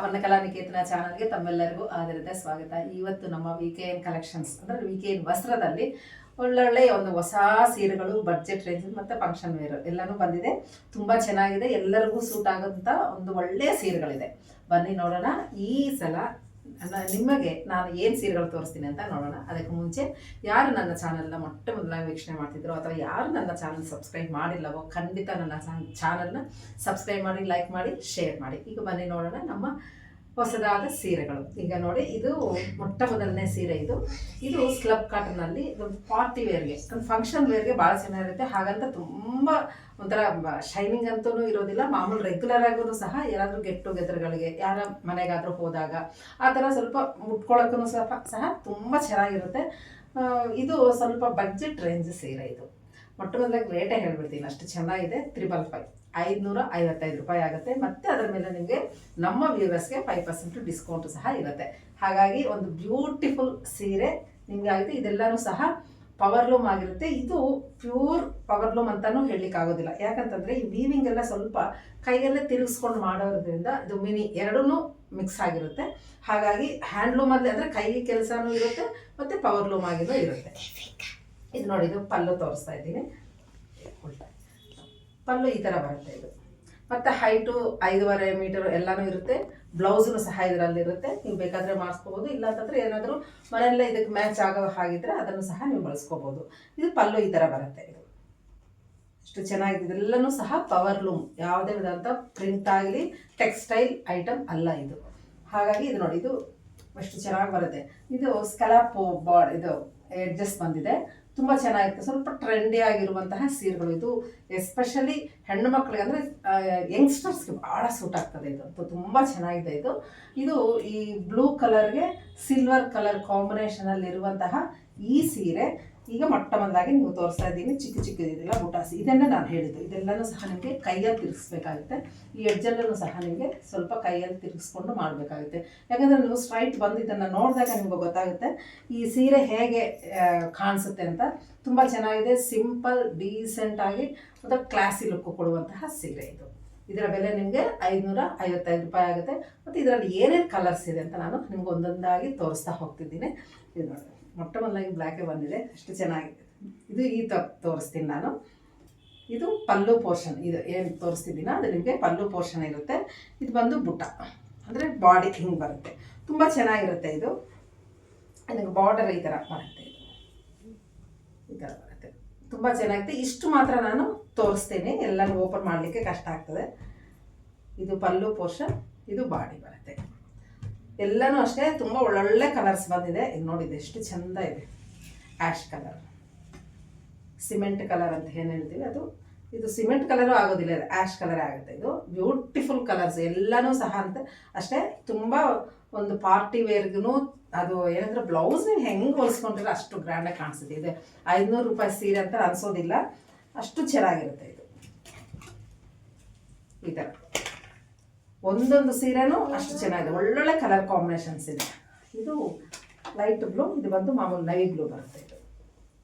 ವರ್ಣಕಲಾ ನಿಕೇತನ ಚಾನಲ್ಗೆ ತಮ್ಮೆಲ್ಲರಿಗೂ ಆದರದ ಸ್ವಾಗತ. ಇವತ್ತು ನಮ್ಮ VKN ಕಲೆಕ್ಷನ್ಸ್ ಅಂದರೆ VKN ವಸ್ತ್ರದಲ್ಲಿ ಒಳ್ಳೊಳ್ಳೆ ಒಂದು ಹೊಸ ಸೀರೆಗಳು ಬಡ್ಜೆಟ್ ರೇಂಜ್ ಮತ್ತು ಫಂಕ್ಷನ್ ವೇರ್ ಎಲ್ಲನೂ ಬಂದಿದೆ. ತುಂಬ ಚೆನ್ನಾಗಿದೆ, ಎಲ್ಲರಿಗೂ ಸೂಟ್ ಆಗೋಂಥ ಒಂದು ಒಳ್ಳೆಯ ಸೀರೆಗಳಿದೆ. ಬನ್ನಿ ನೋಡೋಣ. ಈ ಸಲ ನಿಮಗೆ ನಾನು ಏನು ಸೀರೆಗಳು ತೋರಿಸ್ತೀನಿ ಅಂತ ನೋಡೋಣ. ಅದಕ್ಕೆ ಮುಂಚೆ ಯಾರು ನನ್ನ ಚಾನಲ್ನ ಮೊಟ್ಟ ಮೊದಲಾಗಿ ವೀಕ್ಷಣೆ ಮಾಡ್ತಿದ್ರು ಅಥವಾ ಯಾರು ನನ್ನ ಚಾನಲ್ ಸಬ್ಸ್ಕ್ರೈಬ್ ಮಾಡಿಲ್ಲವೋ ಖಂಡಿತ ನನ್ನ ಚಾನಲ್ನ ಸಬ್ಸ್ಕ್ರೈಬ್ ಮಾಡಿ, ಲೈಕ್ ಮಾಡಿ, ಶೇರ್ ಮಾಡಿ. ಈಗ ಬನ್ನಿ ನೋಡೋಣ ನಮ್ಮ ಹೊಸದಾದ ಸೀರೆಗಳು. ಈಗ ನೋಡಿ, ಇದು ಮೊಟ್ಟ ಮೊದಲನೇ ಸೀರೆ. ಇದು ಸ್ಲಬ್ ಕಾಟನಲ್ಲಿ ಒಂದು ಪಾರ್ಟಿ ವೇರ್ಗೆ, ಒಂದು ಫಂಕ್ಷನ್ ವೇರ್ಗೆ ಭಾಳ ಚೆನ್ನಾಗಿರುತ್ತೆ. ಹಾಗಂತ ತುಂಬ ಒಂಥರ ಶೈನಿಂಗ್ ಅಂತೂ ಇರೋದಿಲ್ಲ. ಮಾಮೂಲು ರೆಗ್ಯುಲರ್ ಆಗೂ ಸಹ ಯಾರಾದರೂ ಗೆಟ್ ಟುಗೆದರ್ಗಳಿಗೆ, ಯಾರ ಮನೆಗಾದರೂ ಹೋದಾಗ ಆ ಥರ ಸ್ವಲ್ಪ ಮುಟ್ಕೊಳ್ಳೋಕ್ಕೂ ಸಹ ತುಂಬ ಚೆನ್ನಾಗಿರುತ್ತೆ. ಇದು ಸ್ವಲ್ಪ ಬಡ್ಜೆಟ್ ರೇಂಜ್ ಸೀರೆ. ಇದು ಮೊಟ್ಟ ಮೊದಲಾಗಿ ರೇಟೇ ಹೇಳ್ಬಿಡ್ತೀನಿ, ಅಷ್ಟು ಚೆನ್ನಾಗಿದೆ. 555 555 ರೂಪಾಯಿ ಆಗುತ್ತೆ. ಮತ್ತು ಅದರ ಮೇಲೆ ನಿಮಗೆ ನಮ್ಮ ವ್ಯೂವರ್ಸ್ಗೆ 5% ಡಿಸ್ಕೌಂಟು ಸಹ ಇರುತ್ತೆ. ಹಾಗಾಗಿ ಒಂದು ಬ್ಯೂಟಿಫುಲ್ ಸೀರೆ ನಿಮಗೆ ಆಗುತ್ತೆ. ಇದೆಲ್ಲನೂ ಸಹ ಪವರ್ಲೂಮ್ ಆಗಿರುತ್ತೆ. ಇದು ಪ್ಯೂರ್ ಪವರ್ಲೂಮ್ ಅಂತಲೂ ಹೇಳಲಿಕ್ಕಾಗೋದಿಲ್ಲ. ಯಾಕಂತಂದರೆ ಈ ವೀವಿಂಗ್ ಎಲ್ಲ ಸ್ವಲ್ಪ ಕೈಯಲ್ಲೇ ತಿರುಗಿಸ್ಕೊಂಡು ಮಾಡೋದ್ರಿಂದ ಇದು ಮಿನಿ ಎರಡೂ ಮಿಕ್ಸ್ ಆಗಿರುತ್ತೆ. ಹಾಗಾಗಿ ಹ್ಯಾಂಡ್ಲೂಮಲ್ಲಿ ಅಂದರೆ ಕೈ ಕೆಲಸನೂ ಇರುತ್ತೆ ಮತ್ತು ಪವರ್ಲೂಮ್ ಆಗಿಯೂ ಇರುತ್ತೆ. ಇದು ನೋಡಿ, ಇದು ಪಲ್ಲು ತೋರಿಸ್ತಾ ಇದ್ದೀನಿ. ಪಲ್ಲು ಈ ಥರ ಬರುತ್ತೆ. ಇದು ಮತ್ತು ಹೈಟು 5.5 ಮೀಟರ್ ಎಲ್ಲನೂ ಇರುತ್ತೆ. ಬ್ಲೌಸೂ ಸಹ ಇದರಲ್ಲಿರುತ್ತೆ. ನೀವು ಬೇಕಾದರೆ ಮಾಡಿಸ್ಕೋಬೋದು, ಇಲ್ಲಾಂತಂದರೆ ಏನಾದರೂ ಮನೆಯಲ್ಲೇ ಇದಕ್ಕೆ ಮ್ಯಾಚ್ ಆಗೋ ಹಾಗಿದ್ರೆ ಅದನ್ನು ಸಹ ನೀವು ಬಳಸ್ಕೋಬೋದು. ಇದು ಪಲ್ಲು ಈ ಥರ ಬರುತ್ತೆ. ಇದು ಅಷ್ಟು ಚೆನ್ನಾಗಿದೆ. ಇದೆಲ್ಲನೂ ಸಹ ಪವರ್ಲೂಮ್, ಯಾವುದೇ ವಿಧಂಥ ಪ್ರಿಂಟ್ ಆಗಲಿ ಟೆಕ್ಸ್ಟೈಲ್ ಐಟಮ್ ಅಲ್ಲ ಇದು. ಹಾಗಾಗಿ ಇದು ನೋಡಿ, ಇದು ಅಷ್ಟು ಚೆನ್ನಾಗಿ ಬರುತ್ತೆ. ಇದು ಸ್ಕಲಾಪ್ ಇದು ಎಡ್ಜಸ್ ಬಂದಿದೆ, ತುಂಬ ಚೆನ್ನಾಗಿರುತ್ತೆ. ಸ್ವಲ್ಪ ಟ್ರೆಂಡಿ ಆಗಿರುವಂತಹ ಸೀರೆಗಳು ಇದು. ಎಸ್ಪೆಷಲಿ ಹೆಣ್ಣು ಮಕ್ಕಳಿಗೆ ಅಂದರೆ ಯಂಗ್ಸ್ಟರ್ಸ್ಗೆ ಭಾಳ ಸೂಟ್ ಆಗ್ತದೆ. ಇದು ತುಂಬ ಚೆನ್ನಾಗಿದೆ. ಇದು ಈ ಬ್ಲೂ ಕಲರ್ಗೆ ಸಿಲ್ವರ್ ಕಲರ್ ಕಾಂಬಿನೇಷನಲ್ಲಿ ಇರುವಂತಹ ಈ ಸೀರೆ ಈಗ ಮೊಟ್ಟ ಮೊದಲಾಗಿ ನೀವು ತೋರಿಸ್ತಾ ಇದ್ದೀನಿ. ಚಿಕ್ಕ ಚಿಕ್ಕದಿದೆಲ್ಲ ಬುಟಾಸಿ, ಇದನ್ನೇ ನಾನು ಹೇಳಿದ್ದು. ಇದೆಲ್ಲನೂ ಸಹ ನಿಮಗೆ ಕೈಯಲ್ಲಿ ತಿರುಗಿಸ್ಬೇಕಾಗುತ್ತೆ. ಈ ಎಡ್ಜಲ್ಲೂ ಸಹ ನಿಮಗೆ ಸ್ವಲ್ಪ ಕೈಯಲ್ಲಿ ತಿರುಗಿಸ್ಕೊಂಡು ಮಾಡಬೇಕಾಗುತ್ತೆ. ಯಾಕಂದರೆ ನೀವು ಸ್ಟ್ರೈಟ್ ಬಂದು ಇದನ್ನು ನೋಡಿದಾಗ ನಿಮ್ಗೆ ಗೊತ್ತಾಗುತ್ತೆ ಈ ಸೀರೆ ಹೇಗೆ ಕಾಣಿಸುತ್ತೆ ಅಂತ. ತುಂಬ ಚೆನ್ನಾಗಿದೆ. ಸಿಂಪಲ್ ಡೀಸೆಂಟಾಗಿ ಮತ್ತು ಕ್ಲಾಸಿ ಲುಕ್ ಕೊಡುವಂತಹ ಸೀರೆ ಇದು. ಇದರ ಬೆಲೆ ನಿಮಗೆ 555 ರೂಪಾಯಿ ಆಗುತ್ತೆ. ಮತ್ತು ಇದರಲ್ಲಿ ಏನೇನು ಕಲರ್ಸ್ ಇದೆ ಅಂತ ನಾನು ನಿಮ್ಗೆ ಒಂದೊಂದಾಗಿ ತೋರಿಸ್ತಾ ಹೋಗ್ತಿದ್ದೀನಿ. ಇದು ನೋಡಿ, ಮೊಟ್ಟ ಮೊದಲಾಗಿ ಬ್ಲ್ಯಾಕೇ ಬಂದಿದೆ, ಅಷ್ಟು ಚೆನ್ನಾಗಿದೆ. ಇದು ಈ ತೋರಿಸ್ತೀನಿ ನಾನು. ಇದು ಪಲ್ಲು ಪೋರ್ಷನ್. ಇದು ಏನು ತೋರಿಸ್ತಿದ್ದೀನ ಅದು ನಿಮಗೆ ಪಲ್ಲು ಪೋರ್ಷನ್ ಇರುತ್ತೆ. ಇದು ಬಂದು ಬುಟ್ಟ ಅಂದರೆ ಬಾಡಿ ಹಿಂಗೆ ಬರುತ್ತೆ. ತುಂಬ ಚೆನ್ನಾಗಿರುತ್ತೆ. ಇದು ನಿಮಗೆ ಬಾರ್ಡರ್ ಈ ಥರ ಬರುತ್ತೆ. ಈ ಥರ ಬರುತ್ತೆ, ತುಂಬ ಚೆನ್ನಾಗಿದೆ. ಇಷ್ಟು ಮಾತ್ರ ನಾನು ತೋರಿಸ್ತೀನಿ, ಎಲ್ಲನೂ ಓಪನ್ ಮಾಡಲಿಕ್ಕೆ ಕಷ್ಟ ಆಗ್ತದೆ. ಇದು ಪಲ್ಲು ಪೋರ್ಷನ್, ಇದು ಬಾಡಿ ಬರುತ್ತೆ. ಎಲ್ಲನೂ ಅಷ್ಟೇ ತುಂಬ ಒಳ್ಳೊಳ್ಳೆ ಕಲರ್ಸ್ ಬಂದಿದೆ. ಇದು ನೋಡಿದೆ ಎಷ್ಟು ಚೆಂದ ಇದೆ. ಆ್ಯಶ್ ಕಲರ್, ಸಿಮೆಂಟ್ ಕಲರ್ ಅಂತ ಏನು ಹೇಳ್ತೀವಿ ಅದು. ಇದು ಸಿಮೆಂಟ್ ಕಲರು ಆಗೋದಿಲ್ಲ, ಇದು ಆ್ಯಶ್ ಕಲರೇ ಆಗುತ್ತೆ. ಇದು ಬ್ಯೂಟಿಫುಲ್ ಕಲರ್ಸ್ ಎಲ್ಲನೂ ಸಹ ಅಂತ ಅಷ್ಟೇ. ತುಂಬ ಒಂದು ಪಾರ್ಟಿ ವೇರ್ಗೂ ಅದು ಏನಂದ್ರೆ ಬ್ಲೌಸ್ ನೀವು ಹೆಂಗೆ ಹೊಲಿಸ್ಕೊಂಡ್ರೆ ಅಷ್ಟು ಗ್ರ್ಯಾಂಡಾಗಿ ಕಾಣಿಸುತ್ತೆ. ಇದು 500 ರೂಪಾಯಿ ಸೀರೆ ಅಂತ ಅನಿಸೋದಿಲ್ಲ, ಅಷ್ಟು ಚೆನ್ನಾಗಿರುತ್ತೆ. ಇದು ಈ ಥರ ಒಂದೊಂದು ಸೀರೆನೂ ಅಷ್ಟು ಚೆನ್ನಾಗಿದೆ. ಒಳ್ಳೊಳ್ಳೆ ಕಲರ್ ಕಾಂಬಿನೇಷನ್ಸ್ ಇದೆ. ಇದು ಲೈಟ್ ಬ್ಲೂ, ಇದು ಬಂದು ಮಾಮೂಲು ನೈವಿ ಬ್ಲೂ ಬರುತ್ತೆ. ಇದು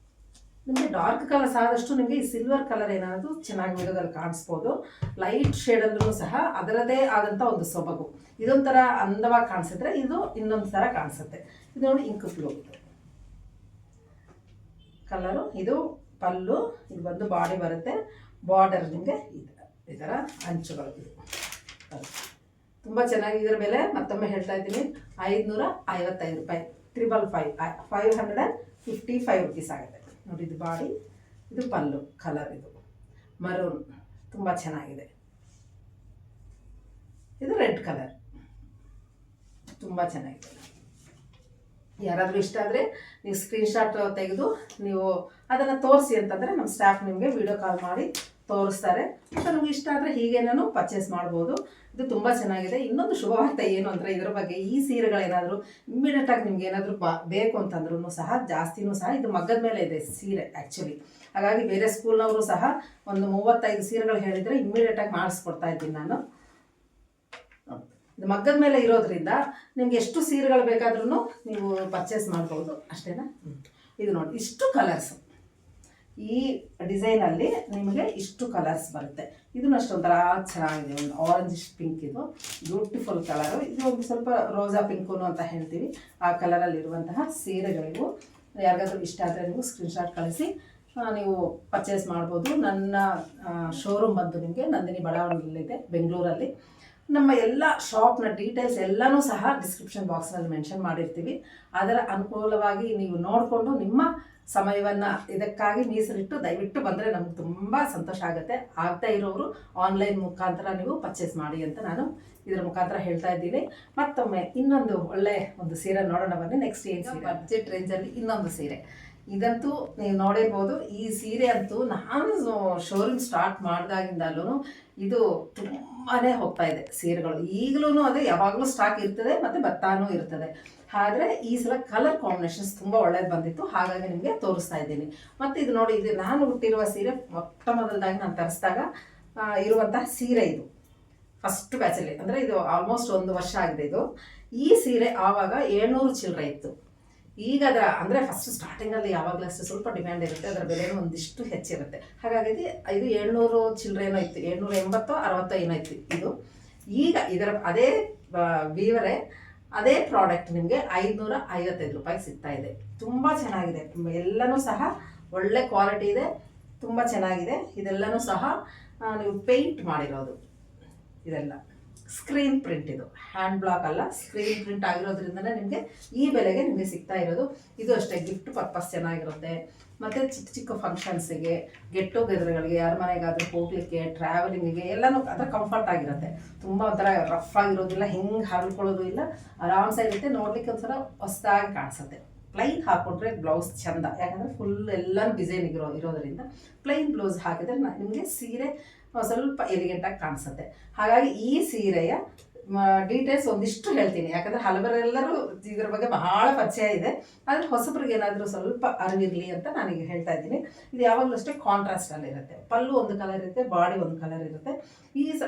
ನಿಮಗೆ ಡಾರ್ಕ್ ಕಲರ್ಸ್ ಆದಷ್ಟು ನಿಮಗೆ ಈ ಸಿಲ್ವರ್ ಕಲರ್ ಏನಾದರೂ ಚೆನ್ನಾಗಿ ವಿಡಿಯೋದಲ್ಲಿ ಕಾಣಿಸ್ಬೋದು. ಲೈಟ್ ಶೇಡಲ್ಲೂ ಸಹ ಅದರದೇ ಆದಂಥ ಒಂದು ಸೊಬಗು. ಇದೊಂಥರ ಅಂದವಾಗಿ ಕಾಣಿಸಿದ್ರೆ ಇದು ಇನ್ನೊಂದು ಥರ ಕಾಣಿಸುತ್ತೆ. ಇದು ನೋಡಿ, ಇಂಕ್ ಬ್ಲೂ ಕಲರು. ಇದು ಪಲ್ಲು, ಇದು ಬಂದು ಬಾಡಿ ಬರುತ್ತೆ. ಬಾರ್ಡರ್ ನಿಮಗೆ ಈ ಥರ ಅಂಚುಗಳು. ಇದು ತುಂಬ ಚೆನ್ನಾಗಿ. ಇದರ ಬೆಲೆ ಮತ್ತೊಮ್ಮೆ ಹೇಳ್ತಾ ಇದ್ದೀನಿ, 555 ರೂಪಾಯಿ. 555 ರುಪೀಸ್ ಆಗುತ್ತೆ. ನೋಡಿ, ಇದು ಬಾಡಿ, ಇದು ಪಲ್ಲು ಕಲರ್. ಇದು ಮರೂನ್, ತುಂಬ ಚೆನ್ನಾಗಿದೆ. ಇದು ರೆಡ್ ಕಲರ್, ತುಂಬ ಚೆನ್ನಾಗಿದೆ. ಯಾರಾದರೂ ಇಷ್ಟ ಆದರೆ ನೀವು ಸ್ಕ್ರೀನ್ಶಾಟ್ ತೆಗೆದು ನೀವು ಅದನ್ನು ತೋರಿಸಿ ಅಂತಂದರೆ ನಮ್ಮ ಸ್ಟಾಫ್ ನಿಮಗೆ ವಿಡಿಯೋ ಕಾಲ್ ಮಾಡಿ ತೋರಿಸ್ತಾರೆ. ಮತ್ತು ನಮ್ಗೆ ಇಷ್ಟ ಆದರೆ ಹೀಗೇನೂ ಪರ್ಚೇಸ್ ಮಾಡ್ಬೋದು. ಇದು ತುಂಬ ಚೆನ್ನಾಗಿದೆ. ಇನ್ನೊಂದು ಶುಭವಾರ್ತೆ ಏನು ಅಂದರೆ, ಇದರ ಬಗ್ಗೆ ಈ ಸೀರೆಗಳೇನಾದರೂ ಇಮ್ಮಿಡಿಯೇಟಾಗಿ ನಿಮ್ಗೆ ಏನಾದರೂ ಬೇಕು ಅಂತಂದ್ರೂ ಸಹ ಜಾಸ್ತಿನೂ ಸಹ ಇದು ಮಗ್ಗದ ಮೇಲೆ ಇದೆ ಸೀರೆ ಆ್ಯಕ್ಚುಲಿ. ಹಾಗಾಗಿ ಬೇರೆ ಸ್ಕೂಲ್ನವರು ಸಹ ಒಂದು 35 ಸೀರೆಗಳು ಹೇಳಿದರೆ ಇಮ್ಮಿಡಿಯೇಟಾಗಿ ಮಾಡಿಸ್ಕೊಡ್ತಾ ಇದ್ದೀನಿ ನಾನು. ಇದು ಮಗ್ಗದ ಮೇಲೆ ಇರೋದ್ರಿಂದ ನಿಮ್ಗೆ ಎಷ್ಟು ಸೀರೆಗಳು ಬೇಕಾದ್ರೂ ನೀವು ಪರ್ಚೇಸ್ ಮಾಡ್ಬೋದು, ಅಷ್ಟೇನಾ. ಇದು ನೋಡಿ, ಇಷ್ಟು ಕಲರ್ಸು, ಈ ಡಿಸೈನಲ್ಲಿ ನಿಮಗೆ ಇಷ್ಟು ಕಲರ್ಸ್ ಬರುತ್ತೆ. ಇದನ್ನು ಅಷ್ಟೊಂಥರ ಚೆನ್ನಾಗಿದೆ, ಒಂದು ಆರೆಂಜ್ ಪಿಂಕ್, ಇದು ಬ್ಯೂಟಿಫುಲ್ ಕಲರು. ಇದು ಒಂದು ಸ್ವಲ್ಪ ರೋಸಾ ಪಿಂಕು ಅಂತ ಹೇಳ್ತೀವಿ, ಆ ಕಲರಲ್ಲಿರುವಂತಹ ಸೀರೆಗಳಿಗೂ. ಯಾರಿಗಾದ್ರೂ ಇಷ್ಟ ಆದರೆ ನೀವು ಸ್ಕ್ರೀನ್ಶಾಟ್ ಕಳಿಸಿ ನೀವು ಪರ್ಚೇಸ್ ಮಾಡ್ಬೋದು. ನನ್ನ ಶೋರೂಮ್ ಬಂದು ನಿಮಗೆ ನಂದಿನಿ ಬಡಾವಣೆಯಲ್ಲಿದೆ, ಬೆಂಗಳೂರಲ್ಲಿ. ನಮ್ಮ ಎಲ್ಲ ಶಾಪ್ನ ಡೀಟೇಲ್ಸ್ ಎಲ್ಲನೂ ಸಹ ಡಿಸ್ಕ್ರಿಪ್ಷನ್ ಬಾಕ್ಸ್ನಲ್ಲಿ ಮೆನ್ಷನ್ ಮಾಡಿರ್ತೀವಿ. ಅದರ ಅನುಕೂಲವಾಗಿ ನೀವು ನೋಡಿಕೊಂಡು ನಿಮ್ಮ ಸಮಯವನ್ನು ಇದಕ್ಕಾಗಿ ಮೀಸಲಿಟ್ಟು ದಯವಿಟ್ಟು ಬಂದರೆ ನಮ್ಗೆ ತುಂಬ ಸಂತೋಷ ಆಗುತ್ತೆ. ಆಗ್ತಾ ಇರೋರು ಆನ್ಲೈನ್ ಮುಖಾಂತರ ನೀವು ಪರ್ಚೇಸ್ ಮಾಡಿ ಅಂತ ನಾನು ಇದರ ಮುಖಾಂತರ ಹೇಳ್ತಾ ಇದ್ದೀನಿ. ಮತ್ತೊಮ್ಮೆ ಇನ್ನೊಂದು ಒಳ್ಳೆ ಒಂದು ಸೀರೆ ನೋಡೋಣ ಬನ್ನಿ. ನೆಕ್ಸ್ಟ್ ಏನು ಸೀರೆ, ಬಡ್ಜೆಟ್ ರೇಂಜಲ್ಲಿ ಇನ್ನೊಂದು ಸೀರೆ. ಇದಂತೂ ನೀವು ನೋಡಿರ್ಬೋದು. ಈ ಸೀರೆ ಅಂತೂ ನಾನು ಶೋರೂಮ್ ಸ್ಟಾರ್ಟ್ ಮಾಡಿದಾಗಿಂದಲೂ ಇದು ತುಂಬಾ ಹೋಗ್ತಾ ಇದೆ ಸೀರೆಗಳು. ಈಗಲೂ ಅದೇ ಯಾವಾಗಲೂ ಸ್ಟಾಕ್ ಇರ್ತದೆ ಮತ್ತು ಬರ್ತಾನೂ ಇರ್ತದೆ. ಆದರೆ ಈ ಸಲ ಕಲರ್ ಕಾಂಬಿನೇಷನ್ಸ್ ತುಂಬ ಒಳ್ಳೇದು ಬಂದಿತ್ತು, ಹಾಗಾಗಿ ನಿಮಗೆ ತೋರಿಸ್ತಾ ಇದ್ದೀನಿ. ಮತ್ತು ಇದು ನೋಡಿ, ಇದು ನಾನು ಹುಟ್ಟಿರುವ ಸೀರೆ ಮೊಟ್ಟ ಮೊದಲದಾಗಿ ನಾನು ತರಿಸಿದಾಗ ಇರುವಂತಹ ಸೀರೆ ಇದು. ಫಸ್ಟ್ ಬ್ಯಾಚಲ್ಲಿ ಅಂದರೆ ಇದು ಆಲ್ಮೋಸ್ಟ್ 1 ವರ್ಷ ಆಗಿದೆ ಇದು. ಈ ಸೀರೆ ಆವಾಗ 700 ಚಿಲ್ಲರೆ ಇತ್ತು. ಈಗ ಅದರ ಅಂದರೆ ಫಸ್ಟ್ ಸ್ಟಾರ್ಟಿಂಗಲ್ಲಿ ಯಾವಾಗಲೂ ಅಷ್ಟು ಸ್ವಲ್ಪ ಡಿಮ್ಯಾಂಡ್ ಇರುತ್ತೆ, ಅದರ ಬೆಲೆನೂ ಒಂದಿಷ್ಟು ಹೆಚ್ಚಿರುತ್ತೆ. ಹಾಗಾಗಿ ಇದು 700 ಚಿಲ್ಲರೆ ಏನೋ ಇತ್ತು, 780 60 ಏನೋ ಇತ್ತು ಇದು. ಈಗ ಇದರ ಅದೇ ವೀವರೇ ಅದೇ ಪ್ರಾಡಕ್ಟ್ ನಿಮಗೆ 555 ರೂಪಾಯಿಗೆ ಸಿಗ್ತಾ ಇದೆ. ತುಂಬ ಚೆನ್ನಾಗಿದೆ, ಎಲ್ಲನೂ ಸಹ ಒಳ್ಳೆ ಕ್ವಾಲಿಟಿ ಇದೆ, ತುಂಬ ಚೆನ್ನಾಗಿದೆ. ಇದೆಲ್ಲನೂ ಸಹ ನೀವು ಪೇಂಟ್ ಮಾಡಿರೋದು, ಇದೆಲ್ಲ ಸ್ಕ್ರೀನ್ ಪ್ರಿಂಟ್, ಇದು ಹ್ಯಾಂಡ್ ಬ್ಲಾಕ್ ಅಲ್ಲ, ಸ್ಕ್ರೀನ್ ಪ್ರಿಂಟ್ ಆಗಿರೋದ್ರಿಂದನೇ ನಿಮಗೆ ಈ ಬೆಲೆಗೆ ನಿಮಗೆ ಸಿಗ್ತಾ ಇರೋದು. ಇದು ಅಷ್ಟೇ ಗಿಫ್ಟ್ ಪರ್ಪಸ್ ಚೆನ್ನಾಗಿರುತ್ತೆ. ಮತ್ತು ಚಿಕ್ಕ ಚಿಕ್ಕ ಫಂಕ್ಷನ್ಸಿಗೆ, ಗೆಟ್ ಟುಗೆದರ್ಗಳಿಗೆ, ಯಾರ ಮನೆಗಾದರೂ ಹೋಗಲಿಕ್ಕೆ, ಟ್ರಾವೆಲಿಂಗಿಗೆ ಎಲ್ಲನೂ ಅದರ ಕಂಫರ್ಟ್ ಆಗಿರುತ್ತೆ. ತುಂಬ ಒಂಥರ ರಫ್ ಆಗಿರೋದಿಲ್ಲ, ಹಿಂಗೆ ಹರಳ್ಕೊಳ್ಳೋದು ಇಲ್ಲ, ಆರಾಮ್ಸೆ ಇರುತ್ತೆ. ನೋಡಲಿಕ್ಕೆ ಒಂಥರ ಹೊಸದಾಗಿ ಕಾಣಿಸುತ್ತೆ. ಪ್ಲೈನ್ ಹಾಕ್ಕೊಂಡ್ರೆ ಬ್ಲೌಸ್ ಚೆಂದ, ಯಾಕಂದರೆ ಫುಲ್ ಎಲ್ಲನೂ ಡಿಸೈನ್ ಇರೋದರಿಂದ ಪ್ಲೈನ್ ಬ್ಲೌಸ್ ಹಾಕಿದರೆ ನಿಮಗೆ ಸೀರೆ ಸ್ವಲ್ಪ ಎಲಿಗೆಂಟಾಗಿ ಕಾಣಿಸುತ್ತೆ. ಹಾಗಾಗಿ ಈ ಸೀರೆಯ ಡೀಟೇಲ್ಸ್ ಒಂದಿಷ್ಟು ಹೇಳ್ತೀನಿ, ಯಾಕಂದರೆ ಹಲವರೆಲ್ಲರೂ ಇದ್ರ ಬಗ್ಗೆ ಬಹಳ ಪರಿಚಯ ಇದೆ. ಆದರೆ ಹೊಸಬ್ರಿಗೆ ಏನಾದರೂ ಸ್ವಲ್ಪ ಅರಿವಿರಲಿ ಅಂತ ನಾನೀಗ ಹೇಳ್ತಾ ಇದ್ದೀನಿ. ಇದು ಯಾವಾಗಲೂ ಅಷ್ಟೇ ಕಾಂಟ್ರಾಸ್ಟಲ್ಲಿರುತ್ತೆ. ಪಲ್ಲು ಒಂದು ಕಲರ್ ಇರುತ್ತೆ, ಬಾಡಿ ಒಂದು ಕಲರ್ ಇರುತ್ತೆ.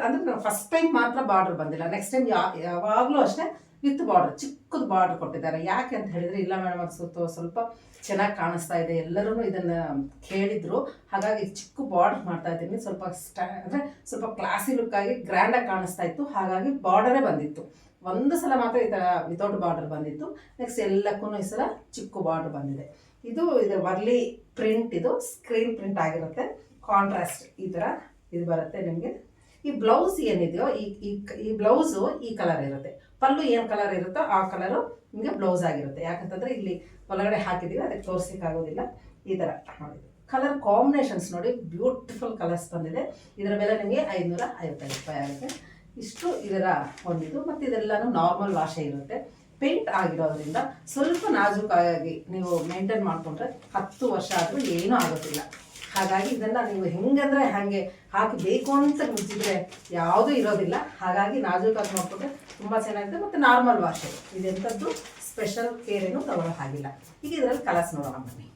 ಅಂದರೆ ನಾನು ಫಸ್ಟ್ ಟೈಮ್ ಮಾತ್ರ ಬಾರ್ಡರ್ ಬಂದಿಲ್ಲ, ನೆಕ್ಸ್ಟ್ ಟೈಮ್ ಯಾವಾಗಲೂ ಅಷ್ಟೇ ವಿತ್ ಬಾರ್ಡರ್, ಚಿಕ್ಕದು ಬಾರ್ಡರ್ ಕೊಟ್ಟಿದ್ದಾರೆ. ಯಾಕೆ ಅಂತ ಹೇಳಿದರೆ, ಇಲ್ಲ ಮೇಡಮ್ ಅದು ಸ್ವಲ್ಪ ಚೆನ್ನಾಗಿ ಕಾಣಿಸ್ತಾ ಇದೆ, ಎಲ್ಲರೂ ಇದನ್ನು ಕೇಳಿದ್ರು, ಹಾಗಾಗಿ ಚಿಕ್ಕ ಬಾರ್ಡರ್ ಮಾಡ್ತಾ ಇದ್ದೀನಿ. ಸ್ವಲ್ಪ ಅಂದರೆ ಸ್ವಲ್ಪ ಕ್ಲಾಸಿ ಲುಕ್ಕಾಗಿ ಗ್ರ್ಯಾಂಡಾಗಿ ಕಾಣಿಸ್ತಾ ಇತ್ತು, ಹಾಗಾಗಿ ಬಾರ್ಡರೇ ಬಂದಿತ್ತು. ಒಂದು ಸಲ ಮಾತ್ರ ಈ ಥರ ವಿತೌಟ್ ಬಾರ್ಡರ್ ಬಂದಿತ್ತು. ನೆಕ್ಸ್ಟ್ ಎಲ್ಲಕ್ಕೂ ಈ ಸಲ ಚಿಕ್ಕ ಬಾರ್ಡರ್ ಬಂದಿದೆ. ಇದು ವರ್ಲಿ ಪ್ರಿಂಟ್, ಇದು ಸ್ಕ್ರೀನ್ ಪ್ರಿಂಟ್ ಆಗಿರುತ್ತೆ. ಕಾಂಟ್ರಾಸ್ಟ್ ಈ ಥರ ಇದು ಬರುತ್ತೆ ನಿಮಗೆ. ಈ ಬ್ಲೌಸ್ ಏನಿದೆಯೋ ಈ ಬ್ಲೌಸು ಈ ಕಲರ್ ಇರುತ್ತೆ. ಪಲ್ಲು ಏನು ಕಲರ್ ಇರುತ್ತೋ ಆ ಕಲರು ನಿಮಗೆ ಬ್ಲೌಸ್ ಆಗಿರುತ್ತೆ. ಯಾಕಂತಂದರೆ ಇಲ್ಲಿ ಒಳಗಡೆ ಹಾಕಿದ್ದೀವಿ, ಅದಕ್ಕೆ ತೋರಿಸಲಿಕ್ಕಾಗೋದಿಲ್ಲ. ಈ ಥರ ನೋಡಿ, ಕಲರ್ ಕಾಂಬಿನೇಷನ್ಸ್ ನೋಡಿ, ಬ್ಯೂಟಿಫುಲ್ ಕಲರ್ಸ್ ಬಂದಿದೆ. ಇದರ ಬೆಲೆ ನಿಮಗೆ 555 ರೂಪಾಯಿ ಆಗುತ್ತೆ. ಇಷ್ಟು ಇದರ ಒಂದಿದು. ಮತ್ತು ಇದೆಲ್ಲನೂ ನಾರ್ಮಲ್ ವಾಶೇ ಇರುತ್ತೆ. ಪೇಂಟ್ ಆಗಿರೋದ್ರಿಂದ ಸ್ವಲ್ಪ ನಾಜೂಕಾಗಿ ನೀವು ಮೇಂಟೈನ್ ಮಾಡಿಕೊಂಡ್ರೆ 10 ವರ್ಷ ಆದರೂ ಏನೂ ಆಗೋದಿಲ್ಲ. ಹಾಗಾಗಿ ಇದನ್ನು ನೀವು ಹೆಂಗಂದರೆ ಹಾಗೆ ಹಾಕಿ ಬೇಕು ಅಂತ ಮುಚ್ಚಿದ್ರೆ ಯಾವುದೂ ಇರೋದಿಲ್ಲ. ಹಾಗಾಗಿ ನಾಜೂಕಾಗಿ ನೋಡಿಕೊಂಡ್ರೆ ತುಂಬ ಚೆನ್ನಾಗಿದೆ. ಮತ್ತು ನಾರ್ಮಲ್ ವಾಶ್, ಇದೆಂಥದ್ದು ಸ್ಪೆಷಲ್ ಕೇರ್ ಏನೂ ತಗೊಳ್ಳೋ ಹಾಗಿಲ್ಲ. ಈಗ ಇದರಲ್ಲಿ ಕಲರ್ಸ್ ನೋಡೋಣ ಬನ್ನಿ.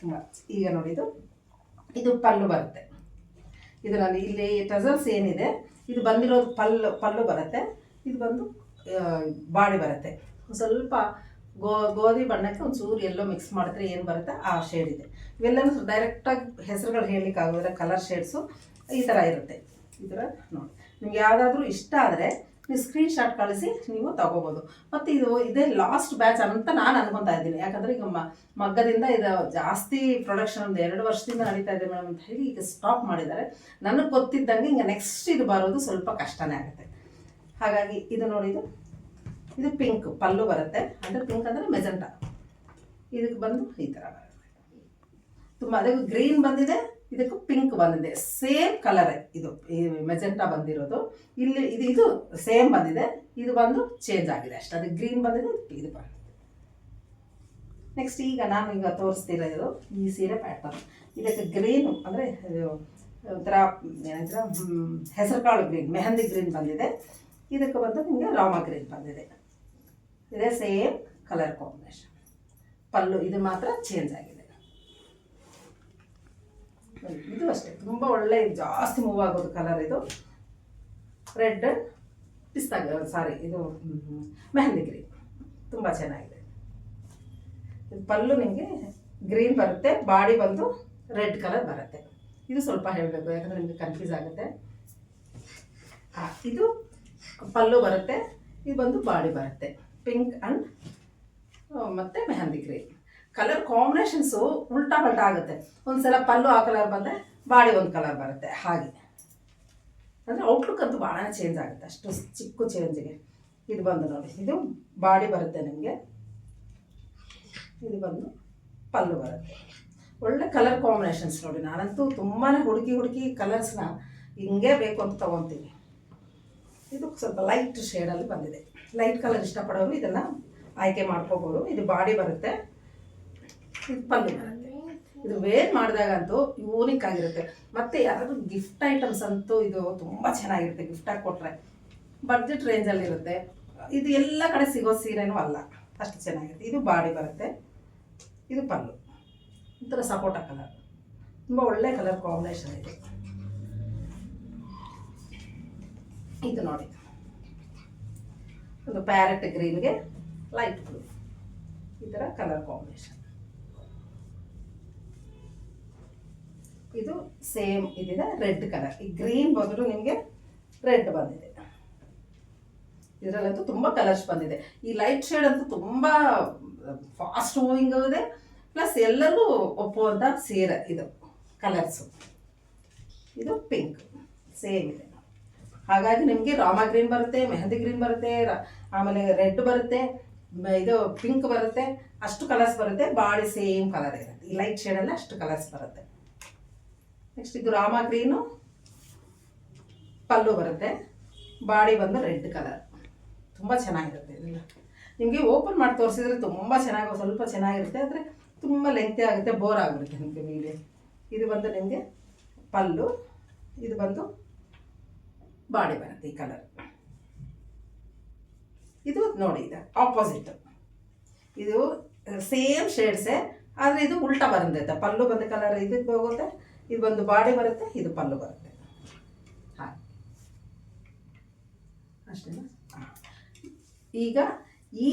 ತುಂಬ ಈಗ ನೋಡಿ, ಇದು ಪಲ್ಲು ಬರುತ್ತೆ. ಇದರಲ್ಲಿ ಇಲ್ಲಿ ಟಸಲ್ಸ್ ಏನಿದೆ, ಇದು ಬಂದಿರೋದು ಪಲ್ಲು ಬರುತ್ತೆ. ಇದು ಬಂದು ಬಾಡಿ ಬರುತ್ತೆ. ಸ್ವಲ್ಪ ಗೋಧಿ ಬಣ್ಣಕ್ಕೆ ಒಂದು ಚೂರು ಎಲ್ಲೋ ಮಿಕ್ಸ್ ಮಾಡಿದ್ರೆ ಏನು ಬರುತ್ತೆ ಆ ಶೇಡ್ ಇದೆ. ಇವೆಲ್ಲನೂ ಡೈರೆಕ್ಟಾಗಿ ಹೆಸರುಗಳು ಹೇಳಲಿಕ್ಕೆ ಆಗೋದ್ರೆ ಕಲರ್ ಶೇಡ್ಸು ಈ ಥರ ಇರುತ್ತೆ. ಈ ಥರ ನೋಡಿ, ನಿಮ್ಗೆ ಯಾವುದಾದ್ರೂ ಇಷ್ಟ ಆದರೆ ನೀವು ಸ್ಕ್ರೀನ್ಶಾಟ್ ಕಳಿಸಿ ನೀವು ತೊಗೋಬೋದು. ಮತ್ತು ಇದೇ ಲಾಸ್ಟ್ ಬ್ಯಾಚ್ ಅಂತ ನಾನು ಅನ್ಕೊತಾ ಇದ್ದೀನಿ. ಯಾಕಂದರೆ ಈಗ ಮಗ್ಗದಿಂದ ಇದು ಜಾಸ್ತಿ ಪ್ರೊಡಕ್ಷನ್ ಒಂದು 2 ವರ್ಷದಿಂದ ನಡೀತಾ ಇದೆ ಮೇಡಮ್ ಅಂತ ಹೇಳಿ ಈಗ ಸ್ಟಾಪ್ ಮಾಡಿದ್ದಾರೆ. ನನಗೆ ಗೊತ್ತಿದ್ದಂಗೆ ಹಿಂಗೆ ನೆಕ್ಸ್ಟ್ ಇದು ಬರೋದು ಸ್ವಲ್ಪ ಕಷ್ಟನೇ ಆಗುತ್ತೆ. ಹಾಗಾಗಿ ಇದು ನೋಡಿ, ಇದು ಪಿಂಕ್ ಪಲ್ಲು ಬರುತ್ತೆ. ಅಂದರೆ ಪಿಂಕ್ ಅಂದರೆ ಮೆಜೆಂಟಾ. ಇದಕ್ಕೆ ಬಂದು ಈ ಥರ ಬರುತ್ತೆ. ತುಂಬ ಅದಕ್ಕೆ ಗ್ರೀನ್ ಬಂದಿದೆ, ಇದಕ್ಕೂ ಪಿಂಕ್ ಬಂದಿದೆ. ಸೇಮ್ ಕಲರೇ ಇದು, ಈ ಮೆಜೆಂಟಾ ಬಂದಿರೋದು. ಇಲ್ಲಿ ಇದು ಸೇಮ್ ಬಂದಿದೆ, ಇದು ಬಂದು ಚೇಂಜ್ ಆಗಿದೆ ಅಷ್ಟೇ. ಅದಕ್ಕೆ ಗ್ರೀನ್ ಬಂದಿದೆ, ಇದು ಬಂದಿದೆ. ನೆಕ್ಸ್ಟ್ ಈಗ ನಾನು ಈಗ ತೋರಿಸ್ತಿರೋದು ಈ ಸೀರೆ ಪ್ಯಾಟರ್ನ್. ಇದಕ್ಕೆ ಗ್ರೀನು ಅಂದರೆ ಒಂಥರ ಏನಂದ್ರೆ ಹೆಸರು ಕಾಳು ಗ್ರೀನ್, ಮೆಹಂದಿ ಗ್ರೀನ್ ಬಂದಿದೆ. ಇದಕ್ಕೆ ಬಂದು ನಿಮಗೆ ರಾಮ ಗ್ರೀನ್ ಬಂದಿದೆ. ಇದೇ ಸೇಮ್ ಕಲರ್ ಕಾಂಬಿನೇಷನ್. ಪಲ್ಲು ಇದು ಮಾತ್ರ ಚೇಂಜ್ ಆಗಿದೆ. ಇದು ಅಷ್ಟೇ ತುಂಬ ಒಳ್ಳೆ, ಜಾಸ್ತಿ ಮೂವ್ ಆಗೋದು ಕಲರ್. ಇದು ರೆಡ್ ಪಿಸ್ತಾ, ಸಾರಿ ಇದು ಮೆಹಂದಿ ಗ್ರೀನ್, ತುಂಬ ಚೆನ್ನಾಗಿದೆ. ಇದು ಪಲ್ಲು ನಿಮಗೆ ಗ್ರೀನ್ ಬರುತ್ತೆ, ಬಾಡಿ ಬಂದು ರೆಡ್ ಕಲರ್ ಬರುತ್ತೆ. ಇದು ಸ್ವಲ್ಪ ಹೇಳಬೇಕು ಯಾಕಂದರೆ ನಿಮಗೆ ಕನ್ಫ್ಯೂಸ್ ಆಗುತ್ತೆ. ಇದು ಪಲ್ಲು ಬರುತ್ತೆ, ಇದು ಬಂದು ಬಾಡಿ ಬರುತ್ತೆ. ಪಿಂಕ್ ಆ್ಯಂಡ್ ಮತ್ತು ಮೆಹಂದಿ ಗ್ರೀನ್ ಕಲರ್ ಕಾಂಬಿನೇಷನ್ಸು ಉಲ್ಟಾ ಪಲ್ಟಾ ಆಗುತ್ತೆ. ಒಂದು ಸಲ ಪಲ್ಲು ಆ ಕಲರ್ ಬಂದರೆ ಬಾಡಿ ಒಂದು ಕಲರ್ ಬರುತ್ತೆ. ಹಾಗೆ ಅಂದರೆ ಔಟ್ಲುಕ್ ಅಂತೂ ಭಾಳ ಚೇಂಜ್ ಆಗುತ್ತೆ, ಅಷ್ಟು ಚಿಕ್ಕ ಚೇಂಜಿಗೆ. ಇದು ಬಂದು ನೋಡಿ, ಇದು ಬಾಡಿ ಬರುತ್ತೆ ನಿಮಗೆ, ಇದು ಬಂದು ಪಲ್ಲು ಬರುತ್ತೆ. ಒಳ್ಳೆ ಕಲರ್ ಕಾಂಬಿನೇಷನ್ಸ್ ನೋಡಿ. ನಾನಂತೂ ತುಂಬಾ ಹುಡುಕಿ ಕಲರ್ಸ್ನ ಹಿಂಗೆ ಬೇಕು ಅಂತ ತೊಗೊತೀನಿ. ಇದು ಸ್ವಲ್ಪ ಲೈಟ್ ಶೇಡಲ್ಲಿ ಬಂದಿದೆ. ಲೈಟ್ ಕಲರ್ ಇಷ್ಟಪಡೋರು ಇದನ್ನು ಆಯ್ಕೆ ಮಾಡ್ಕೋಬೋದು. ಇದು ಬಾಡಿ ಬರುತ್ತೆ, ಇದು ಪಲ್ಲು ಬರುತ್ತೆ. ಇದು ವೇರ್ ಮಾಡಿದಾಗಂತೂ ಯೂನಿಕ್ ಆಗಿರುತ್ತೆ. ಮತ್ತು ಯಾರಾದರೂ ಗಿಫ್ಟ್ ಐಟಮ್ಸ್ ಅಂತೂ ಇದು ತುಂಬ ಚೆನ್ನಾಗಿರುತ್ತೆ. ಗಿಫ್ಟಾಗಿ ಕೊಟ್ಟರೆ ಬಡ್ಜೆಟ್ ರೇಂಜಲ್ಲಿರುತ್ತೆ. ಇದು ಎಲ್ಲ ಕಡೆ ಸಿಗೋ ಸೀರೆನೂ ಅಲ್ಲ, ಅಷ್ಟು ಚೆನ್ನಾಗಿರುತ್ತೆ. ಇದು ಬಾಡಿ ಬರುತ್ತೆ, ಇದು ಪಲ್ಲು. ಒಂಥರ ಸಪೋಟ ಕಲರ್, ತುಂಬ ಒಳ್ಳೆ ಕಲರ್ ಕಾಂಬಿನೇಷನ್ ಇದೆ. ಇದು ನೋಡಿ, ಒಂದು ಪ್ಯಾರೆಟ್ ಗ್ರೀನ್ಗೆ ಲೈಟ್ ಬ್ಲೂ, ಈ ಥರ ಕಲರ್ ಕಾಂಬಿನೇಷನ್. ಇದು ಸೇಮ್ ಇದಿದೆ ರೆಡ್ ಕಲರ್. ಈ ಗ್ರೀನ್ ಬದಲು ನಿಮಗೆ ರೆಡ್ ಬಂದಿದೆ. ಇದರಲ್ಲಂತೂ ತುಂಬ ಕಲರ್ಸ್ ಬಂದಿದೆ. ಈ ಲೈಟ್ ಶೇಡ್ ಅಂತೂ ತುಂಬ ಫಾಸ್ಟ್ ಮೂವಿಂಗ್ ಇದೆ, ಪ್ಲಸ್ ಎಲ್ಲರೂ ಒಪ್ಪುವಂಥ ಸೀರೆ ಇದು ಕಲರ್ಸು. ಇದು ಪಿಂಕ್ ಸೇಮ್ ಇದೆ. ಹಾಗಾಗಿ ನಿಮಗೆ ರಾಮ ಗ್ರೀನ್ ಬರುತ್ತೆ, ಮೆಹಂದಿ ಗ್ರೀನ್ ಬರುತ್ತೆ, ಆಮೇಲೆ ರೆಡ್ ಬರುತ್ತೆ, ಇದು ಪಿಂಕ್ ಬರುತ್ತೆ, ಅಷ್ಟು ಕಲರ್ಸ್ ಬರುತ್ತೆ. ಬಾಡಿ ಸೇಮ್ ಕಲರ್ ಇರುತ್ತೆ. ಈ ಲೈಟ್ ಶೇಡಲ್ಲಿ ಅಷ್ಟು ಕಲರ್ಸ್ ಬರುತ್ತೆ. ನೆಕ್ಸ್ಟ್ ಇದು ರಾಮ ಗ್ರೀನು, ಪಲ್ಲು ಬರುತ್ತೆ, ಬಾಡಿ ಬಂದು ರೆಡ್ ಕಲರ್. ತುಂಬ ಚೆನ್ನಾಗಿರುತ್ತೆ. ಇದೆಲ್ಲ ನಿಮಗೆ ಓಪನ್ ಮಾಡಿ ತೋರಿಸಿದ್ರೆ ತುಂಬ ಚೆನ್ನಾಗಿ ಸ್ವಲ್ಪ ಚೆನ್ನಾಗಿರುತ್ತೆ, ಆದರೆ ತುಂಬ ಲೆಂತಿ ಆಗುತ್ತೆ, ಬೋರ್ ಆಗಿಬಿಡುತ್ತೆ ನಿಮಗೆ ವೀಡಿಯೋ. ಇದು ಬಂದು ನಿಮಗೆ ಪಲ್ಲು, ಇದು ಬಂದು ಬಾಡಿ ಬರುತ್ತೆ ಈ ಕಲರ್. ಇದು ನೋಡಿ, ಇದು ಆಪೋಸಿಟ್. ಇದು ಸೇಮ್ ಶೇಡ್ಸೇ, ಆದರೆ ಇದು ಉಲ್ಟಾ ಬರುತ್ತೆ. ಪಲ್ಲು ಬಂದ ಕಲರ್ ಇದಕ್ಕೆ ಹೋಗುತ್ತೆ, ಇದು ಬಂದು ಬಾಡಿ ಬರುತ್ತೆ, ಇದು ಪಲ್ಲು ಬರುತ್ತೆ. ಹಾಂ, ಅಷ್ಟೇನಾ? ಈಗ ಈ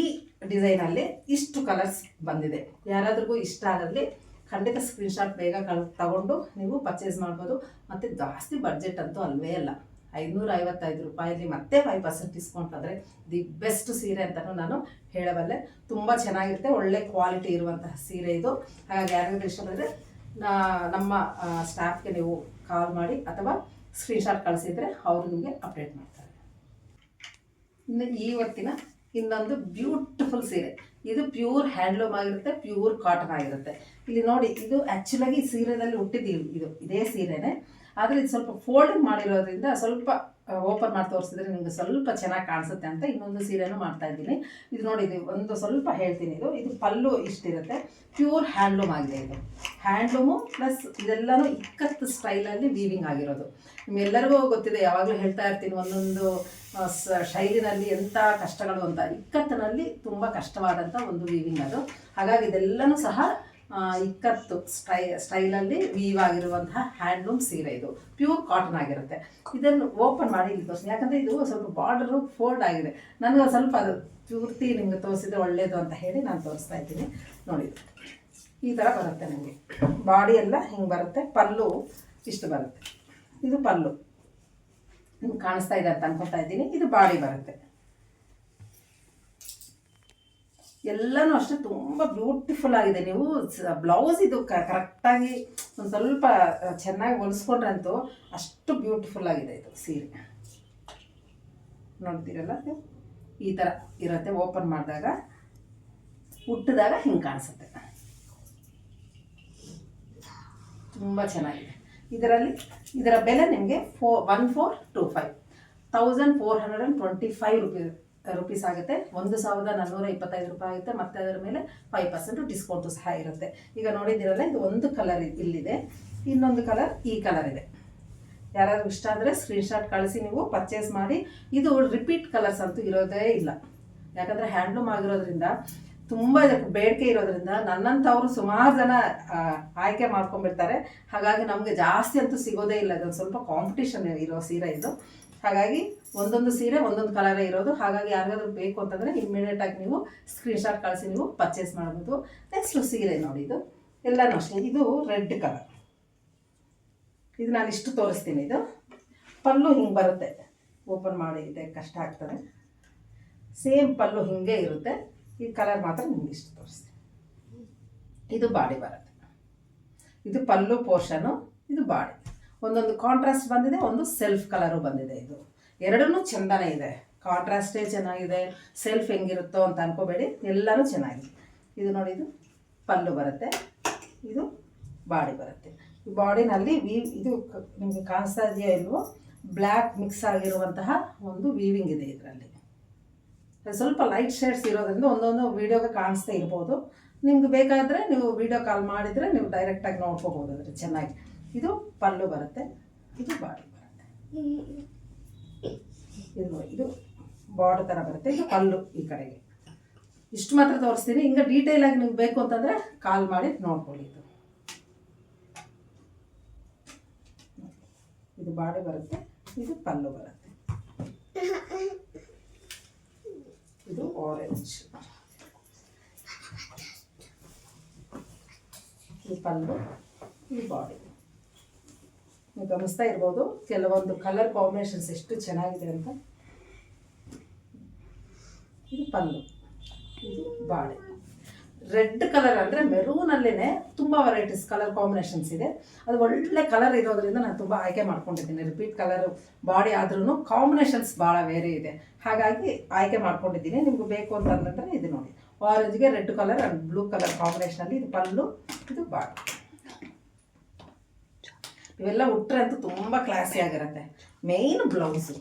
ಡಿಸೈನಲ್ಲಿ ಇಷ್ಟು ಕಲರ್ಸ್ ಬಂದಿದೆ. ಯಾರಾದ್ರಿಗೂ ಇಷ್ಟ ಆದಲ್ಲಿ ಖಂಡಿತ ಸ್ಕ್ರೀನ್ಶಾಟ್ ಬೇಗ ತಗೊಂಡು ನೀವು ಪರ್ಚೇಸ್ ಮಾಡ್ಬೋದು. ಮತ್ತು ಜಾಸ್ತಿ ಬಡ್ಜೆಟ್ ಅಂತೂ ಅಲ್ವೇ ಅಲ್ಲ. 555 ರೂಪಾಯಲ್ಲಿ ಮತ್ತೆ 5% ಡಿಸ್ಕೌಂಟ್ ಆದರೆ ದಿ ಬೆಸ್ಟ್ ಸೀರೆ ಅಂತಲೂ ನಾನು ಹೇಳಬಲ್ಲೆ. ತುಂಬ ಚೆನ್ನಾಗಿರುತ್ತೆ, ಒಳ್ಳೆ ಕ್ವಾಲಿಟಿ ಇರುವಂತಹ ಸೀರೆ ಇದು. ಹಾಗಾಗಿ ಯಾರಿಗೂ ಇಷ್ಟ ಬಂದರೆ ನಮ್ಮ ಸ್ಟಾಫ್ಗೆ ನೀವು ಕಾಲ್ ಮಾಡಿ ಅಥವಾ ಸ್ಕ್ರೀನ್ಶಾಟ್ ಕಳಿಸಿದರೆ ಅವರು ನಿಮಗೆ ಅಪ್ಡೇಟ್ ಮಾಡ್ತಾರೆ. ಇನ್ನು ಇವತ್ತಿನ ಇನ್ನೊಂದು ಬ್ಯೂಟಿಫುಲ್ ಸೀರೆ. ಇದು ಪ್ಯೂರ್ ಹ್ಯಾಂಡ್ಲೂಮ್ ಆಗಿರುತ್ತೆ, ಪ್ಯೂರ್ ಕಾಟನ್ ಆಗಿರುತ್ತೆ. ಇಲ್ಲಿ ನೋಡಿ, ಇದು ಆ್ಯಕ್ಚುಲಾಗಿ ಈ ಸೀರೆದಲ್ಲಿ ಹುಟ್ಟಿದ್ದು ಇದೇ ಸೀರೆನೇ, ಆದರೆ ಇದು ಸ್ವಲ್ಪ ಫೋಲ್ಡಿಂಗ್ ಮಾಡಿರೋದ್ರಿಂದ ಸ್ವಲ್ಪ ಓಪನ್ ಮಾಡಿ ತೋರಿಸಿದ್ರೆ ನಿಮಗೆ ಸ್ವಲ್ಪ ಚೆನ್ನಾಗಿ ಕಾಣಿಸುತ್ತೆ ಅಂತ ಇನ್ನೊಂದು ಸೀರೆನೂ ಮಾಡ್ತಾ ಇದ್ದೀನಿ. ಇದು ನೋಡಿ, ಇದು ಒಂದು ಸ್ವಲ್ಪ ಹೇಳ್ತೀನಿ. ಇದು ಪಲ್ಲು ಇಷ್ಟಿರುತ್ತೆ, ಪ್ಯೂರ್ ಹ್ಯಾಂಡ್ಲೂಮ್ ಆಗಿದೆ. ಇದು ಹ್ಯಾಂಡ್ಲೂಮು ಪ್ಲಸ್ ಇದೆಲ್ಲನೂ ಇಕ್ಕತ್ತು ಸ್ಟೈಲಲ್ಲಿ ವೀವಿಂಗ್ ಆಗಿರೋದು. ನಿಮ್ಮೆಲ್ಲರಿಗೂ ಗೊತ್ತಿದೆ, ಯಾವಾಗಲೂ ಹೇಳ್ತಾ ಇರ್ತೀನಿ, ಒಂದೊಂದು ಶೈಲಿನಲ್ಲಿ ಎಂಥ ಕಷ್ಟಗಳು ಅಂತ. ಇಕ್ಕತ್ತಿನಲ್ಲಿ ತುಂಬ ಕಷ್ಟವಾದಂಥ ಒಂದು ವೀವಿಂಗ್ ಅದು. ಹಾಗಾಗಿ ಇದೆಲ್ಲನೂ ಸಹ ಇಕ್ಕತ್ತು ಸ್ಟೈಲಲ್ಲಿ ವೀವ್ ಆಗಿರುವಂತಹ ಹ್ಯಾಂಡ್ಲೂಮ್ ಸೀರೆ. ಇದು ಪ್ಯೂರ್ ಕಾಟನ್ ಆಗಿರುತ್ತೆ. ಇದನ್ನು ಓಪನ್ ಮಾಡಿ ಇಲ್ಲಿ ತೋರಿಸಿ, ಯಾಕಂದರೆ ಇದು ಸ್ವಲ್ಪ ಬಾರ್ಡರು ಫೋಲ್ಡ್ ಆಗಿದೆ. ನನಗೆ ಸ್ವಲ್ಪ ಅದು ಪೂರ್ತಿ ನಿಮಗೆ ತೋರಿಸಿದ್ರೆ ಒಳ್ಳೆಯದು ಅಂತ ಹೇಳಿ ನಾನು ತೋರಿಸ್ತಾ ಇದ್ದೀನಿ. ನೋಡಿ, ಈ ಥರ ಬರುತ್ತೆ ನಿಮಗೆ. ಬಾಡಿ ಎಲ್ಲ ಹಿಂಗೆ ಬರುತ್ತೆ, ಪಲ್ಲು ಇಷ್ಟು ಬರುತ್ತೆ. ಇದು ಪಲ್ಲು ನಿಮ್ಗೆ ಕಾಣಿಸ್ತಾ ಇದೆ ಅಂತ ಅನ್ಕೊತಾ ಇದ್ದೀನಿ. ಇದು ಬಾಡಿ ಬರುತ್ತೆ. ಎಲ್ಲನೂ ಅಷ್ಟೇ ತುಂಬ ಬ್ಯೂಟಿಫುಲ್ ಆಗಿದೆ. ನೀವು ಬ್ಲೌಸ್ ಇದು ಕರೆಕ್ಟಾಗಿ ಒಂದು ಸ್ವಲ್ಪ ಚೆನ್ನಾಗಿ ಹೊಲಿಸ್ಕೊಂಡ್ರಂತೂ ಅಷ್ಟು ಬ್ಯೂಟಿಫುಲ್ ಆಗಿದೆ ಇದು ಸೀರೆ. ನೋಡ್ತೀರಲ್ಲ, ಈ ಥರ ಇರುತ್ತೆ. ಓಪನ್ ಮಾಡಿದಾಗ ಉಟ್ಟಿದಾಗ ಹಿಂಗೆ ಕಾಣಿಸುತ್ತೆ. ತುಂಬ ಚೆನ್ನಾಗಿದೆ. ಇದರ ಬೆಲೆ ನಿಮಗೆ 1425 1425 ರುಪೀಸ್ ಆಗುತ್ತೆ. 1425 ರೂಪಾಯಿ ಆಗುತ್ತೆ. ಮತ್ತು ಅದರ ಮೇಲೆ 5% ಡಿಸ್ಕೌಂಟು ಸಹ ಇರುತ್ತೆ. ಈಗ ನೋಡಿದ್ದೀರಲ್ಲ, ಇದು ಒಂದು ಕಲರ್ ಇಲ್ಲಿದೆ, ಇನ್ನೊಂದು ಕಲರ್ ಈ ಕಲರ್ ಇದೆ. ಯಾರಾದರೂ ಇಷ್ಟ ಆದರೆ ಸ್ಕ್ರೀನ್ಶಾಟ್ ಕಳಿಸಿ ನೀವು ಪರ್ಚೇಸ್ ಮಾಡಿ. ಇದು ರಿಪೀಟ್ ಕಲರ್ಸ್ ಅಂತೂ ಇರೋದೇ ಇಲ್ಲ, ಯಾಕಂದರೆ ಹ್ಯಾಂಡ್ಲೂಮ್ ಆಗಿರೋದ್ರಿಂದ ತುಂಬ ಇದಕ್ಕೆ ಬೇಡಿಕೆ ಇರೋದ್ರಿಂದ ನನ್ನಂಥವರು ಸುಮಾರು ಜನ ಆಯ್ಕೆ ಮಾಡ್ಕೊಂಡ್ಬಿಡ್ತಾರೆ. ಹಾಗಾಗಿ ನಮಗೆ ಜಾಸ್ತಿ ಅಂತೂ ಸಿಗೋದೇ ಇಲ್ಲ. ಇದೊಂದು ಸ್ವಲ್ಪ ಕಾಂಪಿಟೇಷನ್ ಇರೋ ಸೀರೆ ಇದು. ಹಾಗಾಗಿ ಒಂದೊಂದು ಸೀರೆ ಒಂದೊಂದು ಕಲರೇ ಇರೋದು. ಹಾಗಾಗಿ ಯಾರಿಗಾದ್ರೂ ಬೇಕು ಅಂತಂದರೆ ಇಮ್ಮಿಡಿಯೇಟಾಗಿ ನೀವು ಸ್ಕ್ರೀನ್ಶಾಟ್ ಕಳಿಸಿ ನೀವು ಪರ್ಚೇಸ್ ಮಾಡ್ಬೋದು. ನೆಕ್ಸ್ಟು ಸೀರೆ ನೋಡಿ, ಇದು ಎಲ್ಲನೂ ಅಷ್ಟೇ. ಇದು ರೆಡ್ ಕಲರ್. ಇದು ನಾನು ಇಷ್ಟು ತೋರಿಸ್ತೀನಿ. ಇದು ಪಲ್ಲು ಹಿಂಗೆ ಬರುತ್ತೆ, ಓಪನ್ ಮಾಡಿ ಇದೆ ಕಷ್ಟ ಆಗ್ತದೆ. ಸೇಮ್ ಪಲ್ಲು ಹಿಂಗೆ ಇರುತ್ತೆ. ಈ ಕಲರ್ ಮಾತ್ರ ನಿಮ್ಗೆ ಇಷ್ಟು ತೋರಿಸ್ತೀನಿ. ಇದು ಬಾಡಿ ಬರುತ್ತೆ. ಇದು ಪಲ್ಲು ಪೋರ್ಷನು, ಇದು ಬಾಡಿ. ಒಂದೊಂದು ಕಾಂಟ್ರಾಸ್ಟ್ ಬಂದಿದೆ, ಒಂದು ಸೆಲ್ಫ್ ಕಲರು ಬಂದಿದೆ. ಇದು ಎರಡನ್ನೂ ಚೆಂದನೇ ಇದೆ. ಕಾಂಟ್ರಾಸ್ಟೇ ಚೆನ್ನಾಗಿದೆ, ಸೆಲ್ಫ್ ಹೆಂಗಿರುತ್ತೋ ಅಂತ ಅನ್ಕೋಬೇಡಿ, ಎಲ್ಲನೂ ಚೆನ್ನಾಗಿದೆ. ಇದು ನೋಡಿ, ಇದು ಪಲ್ಲು ಬರುತ್ತೆ, ಇದು ಬಾಡಿ ಬರುತ್ತೆ. ಈ ಬಾಡಿನಲ್ಲಿ ಇದು ನಿಮಗೆ ಕಾಣಿಸ್ತಾ ಇದೆಯಾ ಇಲ್ವೋ, ಬ್ಲ್ಯಾಕ್ ಮಿಕ್ಸ್ ಆಗಿರುವಂತಹ ಒಂದು ವೀವಿಂಗ್ ಇದೆ ಇದರಲ್ಲಿ. ಸ್ವಲ್ಪ ಲೈಟ್ ಶೇಡ್ಸ್ ಇರೋದ್ರಿಂದ ಒಂದೊಂದು ವೀಡಿಯೋಗೆ ಕಾಣಿಸ್ತಾ ಇರ್ಬೋದು. ನಿಮ್ಗೆ ಬೇಕಾದರೆ ನೀವು ವೀಡಿಯೋ ಕಾಲ್ ಮಾಡಿದರೆ ನೀವು ಡೈರೆಕ್ಟಾಗಿ ನೋಡ್ಕೋಬೋದು ಅದ್ರ ಚೆನ್ನಾಗಿ. ಇದು ಪಲ್ಲು ಬರುತ್ತೆ, ಇದು ಬಾಡಿ ಬರುತ್ತೆ. ಇದು ಬಾರ್ಡರ್ ಥರ ಬರುತ್ತೆ, ಇದು ಪಲ್ಲು ಈ ಕಡೆಗೆ. ಇಷ್ಟು ಮಾತ್ರ ತೋರಿಸ್ತೀನಿ. ಹಿಂಗೆ ಡೀಟೇಲಾಗಿ ನಿಮ್ಗೆ ಬೇಕು ಅಂತಂದರೆ ಕಾಲ್ ಮಾಡಿ ನೋಡ್ಕೊಳ್ಳಿ. ಇದು ಬಾಡಿ ಬರುತ್ತೆ, ಇದು ಪಲ್ಲು ಬರುತ್ತೆ. ಇದು ಆರೆಂಜ್, ಈ ಪಲ್ಲು, ಈ ಬಾಡಿ. ನೀವು ಗಮನಿಸ್ತಾ ಇರ್ಬೋದು ಕೆಲವೊಂದು ಕಲರ್ ಕಾಂಬಿನೇಷನ್ಸ್ ಎಷ್ಟು ಚೆನ್ನಾಗಿದೆ ಅಂತ. ಇದು ಪಲ್ಲು, ಇದು ಬಾಡಿ. ರೆಡ್ ಕಲರ್ ಅಂದರೆ ಮೆರೂನಲ್ಲೇ ತುಂಬ ವೆರೈಟೀಸ್ ಕಲರ್ ಕಾಂಬಿನೇಷನ್ಸ್ ಇದೆ. ಅದು ಒಳ್ಳೆ ಕಲರ್ ಇರೋದ್ರಿಂದ ನಾನು ತುಂಬ ಆಯ್ಕೆ ಮಾಡ್ಕೊಂಡಿದ್ದೀನಿ. ರಿಪೀಟ್ ಕಲರ್ ಬಾಡಿ ಆದ್ರೂ ಕಾಂಬಿನೇಷನ್ಸ್ ಭಾಳ ಬೇರೆ ಇದೆ, ಹಾಗಾಗಿ ಆಯ್ಕೆ ಮಾಡ್ಕೊಂಡಿದ್ದೀನಿ. ನಿಮ್ಗೆ ಬೇಕು ಅಂತಂದ್ರೆ ಇದು ನೋಡಿ, ಆರೆಂಜ್ಗೆ red colour and blue colour ಕಾಂಬಿನೇಷನಲ್ಲಿ ಇದು ಪಲ್ಲು, ಇದು ಬಾಡಿ. ಇವೆಲ್ಲ ಉಟ್ರೆ ಅಂತೂ ತುಂಬ ಕ್ಲಾಸಿ ಆಗಿರುತ್ತೆ. ಮೇಯ್ನ್ ಬ್ಲೌಸು,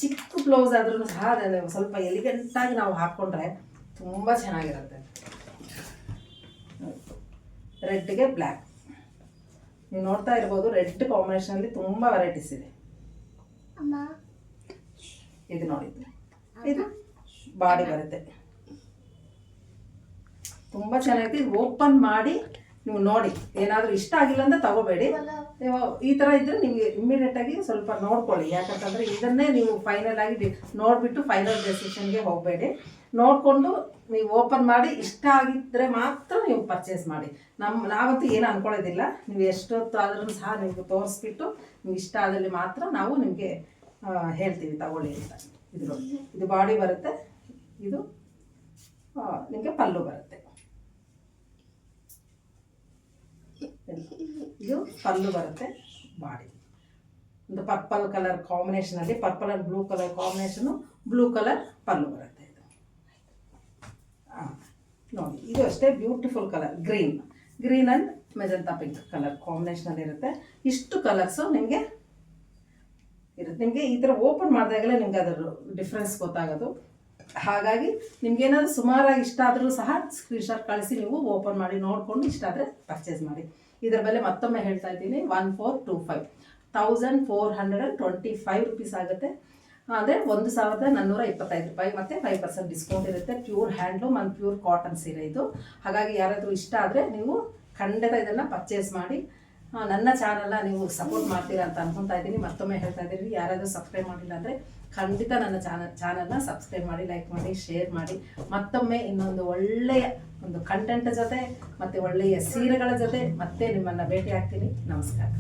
ಚಿಕ್ಕ ಬ್ಲೌಸ್ ಆದ್ರೂ ಸಹ ಸ್ವಲ್ಪ ಎಲಿಗೆಂಟಾಗಿ ನಾವು ಹಾಕ್ಕೊಂಡ್ರೆ ತುಂಬ ಚೆನ್ನಾಗಿರುತ್ತೆ. ರೆಡ್ಗೆ ಬ್ಲ್ಯಾಕ್ ನೀವು ನೋಡ್ತಾ ಇರ್ಬೋದು. ರೆಡ್ ಕಾಂಬಿನೇಷನಲ್ಲಿ ತುಂಬ ವೆರೈಟೀಸ್ ಇದೆ. ಇದು ನೋಡಿ, ಇದು ಬಾಡಿ ಬರುತ್ತೆ, ತುಂಬ ಚೆನ್ನಾಗಿದೆ. ಇದು ಓಪನ್ ಮಾಡಿ ನೀವು ನೋಡಿ, ಏನಾದರೂ ಇಷ್ಟ ಆಗಿಲ್ಲ ಅಂದರೆ ತಗೋಬೇಡಿ. ಈ ಥರ ಇದ್ದರೆ ನಿಮಗೆ ಇಮ್ಮಿಡಿಯೇಟಾಗಿ ಸ್ವಲ್ಪ ನೋಡ್ಕೊಳ್ಳಿ. ಯಾಕಂತಂದರೆ ಇದನ್ನೇ ನೀವು ಫೈನಲ್ ಆಗಿ ನೋಡಿಬಿಟ್ಟು ಫೈನಲ್ ಡೆಸಿಷನ್ಗೆ ಹೋಗಬೇಡಿ. ನೋಡಿಕೊಂಡು ನೀವು ಓಪನ್ ಮಾಡಿ ಇಷ್ಟ ಆಗಿದ್ದರೆ ಮಾತ್ರ ನೀವು ಪರ್ಚೇಸ್ ಮಾಡಿ. ನಾವಂತೂ ಏನು ಅಂದ್ಕೊಳ್ಳೋದಿಲ್ಲ. ನೀವು ಎಷ್ಟೊತ್ತು ಆದ್ರೂ ಸಹ ನಿಮಗೆ ತೋರಿಸ್ಬಿಟ್ಟು ನೀವು ಇಷ್ಟ ಆದಲ್ಲಿ ಮಾತ್ರ ನಾವು ನಿಮಗೆ ಹೇಳ್ತೀವಿ ತಗೊಳ್ಳಿ ಅಂತ. ಇದು ನೋಡಿ, ಇದು ಬಾಡಿ ಬರುತ್ತೆ, ಇದು ನಿಮಗೆ ಪಲ್ಲು ಬರುತ್ತೆ. ಇದು ಪಲ್ಲು ಬರುತ್ತೆ, ಬಾಡಿ. ಒಂದು ಪರ್ಪಲ್ ಕಲರ್ ಕಾಂಬಿನೇಷನಲ್ಲಿ, purple and blue colour combination, blue colour ಪಲ್ಲು ಬರುತ್ತೆ. ಇದು ನೋಡಿ, ಇದು ಅಷ್ಟೇ beautiful colour, green and magenta pink colour ಕಾಂಬಿನೇಷನಲ್ಲಿ ಇರುತ್ತೆ. ಇಷ್ಟು ಕಲರ್ಸು ನಿಮಗೆ ಇರುತ್ತೆ. ನಿಮಗೆ ಈ ಥರ ಓಪನ್ ಮಾಡಿದಾಗಲೇ ನಿಮ್ಗೆ ಅದರ ಡಿಫ್ರೆನ್ಸ್ ಗೊತ್ತಾಗೋದು. ಹಾಗಾಗಿ ನಿಮ್ಗೇನಾದರೂ ಸುಮಾರಾಗಿ ಇಷ್ಟ ಆದರೂ ಸಹ ಸ್ಕ್ರೀನ್ಶಾಟ್ ಕಳಿಸಿ ನೀವು ಓಪನ್ ಮಾಡಿ ನೋಡಿಕೊಂಡು ಇಷ್ಟ ಆದರೆ ಪರ್ಚೇಸ್ ಮಾಡಿ. ಇದರ ಬೆಲೆ ಮತ್ತೊಮ್ಮೆ ಹೇಳ್ತಾ ಇದ್ದೀನಿ, 1425 1425 ರುಪೀಸ್ ಆಗುತ್ತೆ. ಅಂದರೆ 1425 ರೂಪಾಯಿ ಮತ್ತು 5% ಡಿಸ್ಕೌಂಟ್ ಇರುತ್ತೆ. Pure handloom and pure cotton ಸೀರೆ ಇದು. ಹಾಗಾಗಿ ಯಾರಾದರೂ ಇಷ್ಟ ಆದರೆ ನೀವು ಖಂಡಿತ ಇದನ್ನು ಪರ್ಚೇಸ್ ಮಾಡಿ. ನನ್ನ ಚಾನಲ್ನ ನೀವು ಸಪೋರ್ಟ್ ಮಾಡ್ತೀರಾ ಅಂತ ಅನ್ಕೊತಾ ಇದ್ದೀನಿ. ಮತ್ತೊಮ್ಮೆ ಹೇಳ್ತಾ ಇದ್ದೀನಿ, ಯಾರಾದರೂ ಸಬ್ಸ್ಕ್ರೈಬ್ ಮಾಡಿಲ್ಲ ಅಂದರೆ ಖಂಡಿತ ನನ್ನ ಚಾನಲ್ನ ಸಬ್ಸ್ಕ್ರೈಬ್ ಮಾಡಿ, ಲೈಕ್ ಮಾಡಿ, ಶೇರ್ ಮಾಡಿ. ಮತ್ತೊಮ್ಮೆ ಇನ್ನೊಂದು ಒಳ್ಳೆಯ ಒಂದು ಕಂಟೆಂಟ್ ಜೊತೆ ಮತ್ತು ಒಳ್ಳೆಯ ಸೀರೆಗಳ ಜೊತೆ ಮತ್ತೆ ನಿಮ್ಮನ್ನು ಭೇಟಿ ಆಗ್ತೀನಿ. ನಮಸ್ಕಾರ.